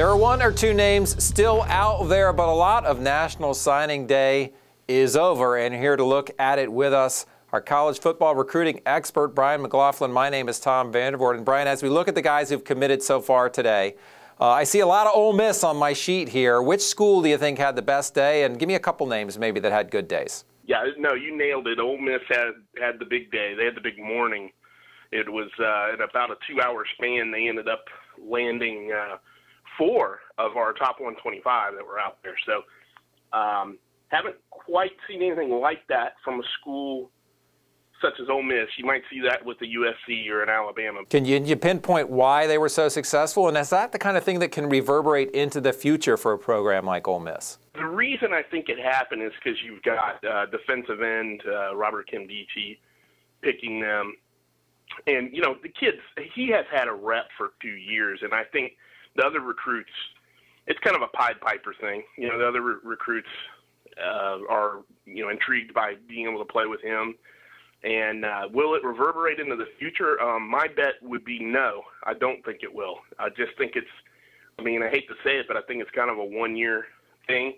There are one or two names still out there, but a lot of National Signing Day is over. And here to look at it with us, our college football recruiting expert, Brian McLaughlin. My name is Tom Vandervoort. And Brian, as we look at the guys who've committed so far today, I see a lot of Ole Miss on my sheet here. Which school do you think had the best day? And give me a couple names maybe that had good days. Yeah, no, you nailed it. Ole Miss had the big day. They had the big morning. It was in about a 2-hour span. They ended up landing 4 of our top 125 that were out there. So haven't quite seen anything like that from a school such as Ole Miss. You might see that with the USC or an Alabama. Can you pinpoint why they were so successful? And is that the kind of thing that can reverberate into the future for a program like Ole Miss? The reason I think it happened is because you've got defensive end Robert Kimdichie picking them. And, you know, the kids, he has had a rep for 2 years. And I think the other recruits, it's kind of a Pied Piper thing. You know, the other recruits are, you know, intrigued by being able to play with him. And will it reverberate into the future? My bet would be no. I don't think it will. I just think it's, I mean, I hate to say it, but I think it's kind of a one-year thing.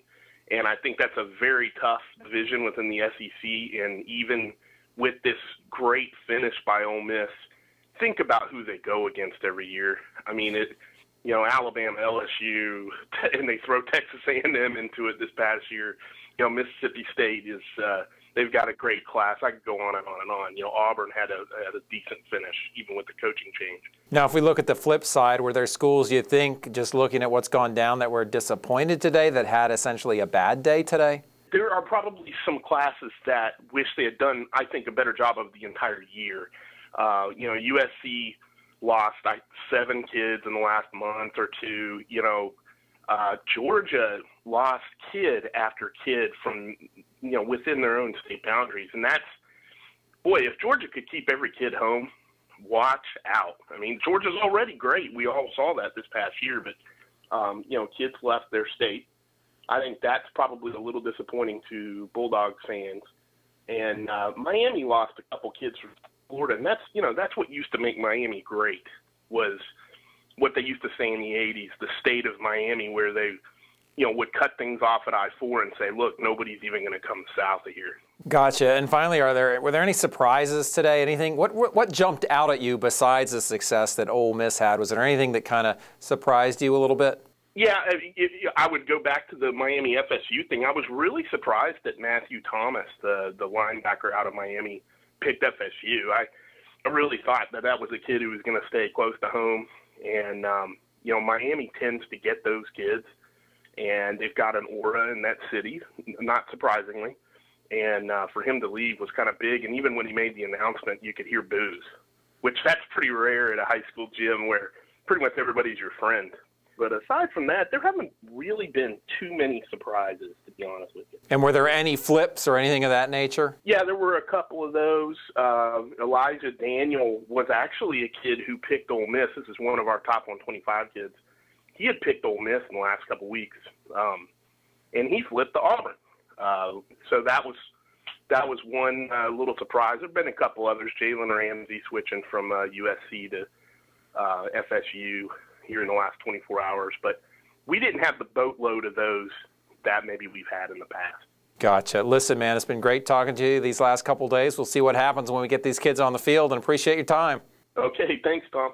And I think that's a very tough division within the SEC. And even with this great finish by Ole Miss, think about who they go against every year. I mean, you know, Alabama, LSU, and they throw Texas A&M into it this past year. You know, Mississippi State is they've got a great class. I could go on and on and on. You know, Auburn had a decent finish, even with the coaching change. Now, if we look at the flip side, were there schools you think, just looking at what's gone down, that were disappointed today, that had essentially a bad day today? There are probably some classes that wish they had done, I think, a better job of the entire year. You know, USC lost 7 kids in the last month or two. You know, Georgia lost kid after kid from, you know, within their own state boundaries. And that's, boy, if Georgia could keep every kid home, watch out. I mean, Georgia's already great. We all saw that this past year, but, you know, kids left their state. I think that's probably a little disappointing to Bulldogs fans. And Miami lost a couple kids from Florida, and that's, you know, that's what used to make Miami great, was what they used to say in the 80s, the state of Miami, where they, you know, would cut things off at I-4 and say, look, nobody's even going to come south of here. Gotcha. And finally, were there any surprises today? Anything? What jumped out at you besides the success that Ole Miss had? Was there anything that kind of surprised you a little bit? Yeah, I would go back to the Miami FSU thing. I was really surprised that Matthew Thomas, the linebacker out of Miami, picked FSU. I really thought that was a kid who was going to stay close to home. And, you know, Miami tends to get those kids, and they've got an aura in that city, not surprisingly. And for him to leave was kind of big. And even when he made the announcement, you could hear boos, which that's pretty rare at a high school gym where pretty much everybody's your friend. But aside from that, there haven't really been too many surprises, to be honest with you. And were there any flips or anything of that nature? Yeah, there were a couple of those. Elijah Daniel was actually a kid who picked Ole Miss. This is one of our top 125 kids. He had picked Ole Miss in the last couple of weeks, and he flipped to Auburn. So that was one little surprise. There have been a couple others. Jalen Ramsey switching from USC to FSU here in the last 24 hours, but we didn't have the boatload of those that maybe we've had in the past. Gotcha. Listen, man, it's been great talking to you these last couple of days. We'll see what happens when we get these kids on the field, and appreciate your time. Okay, thanks, Tom.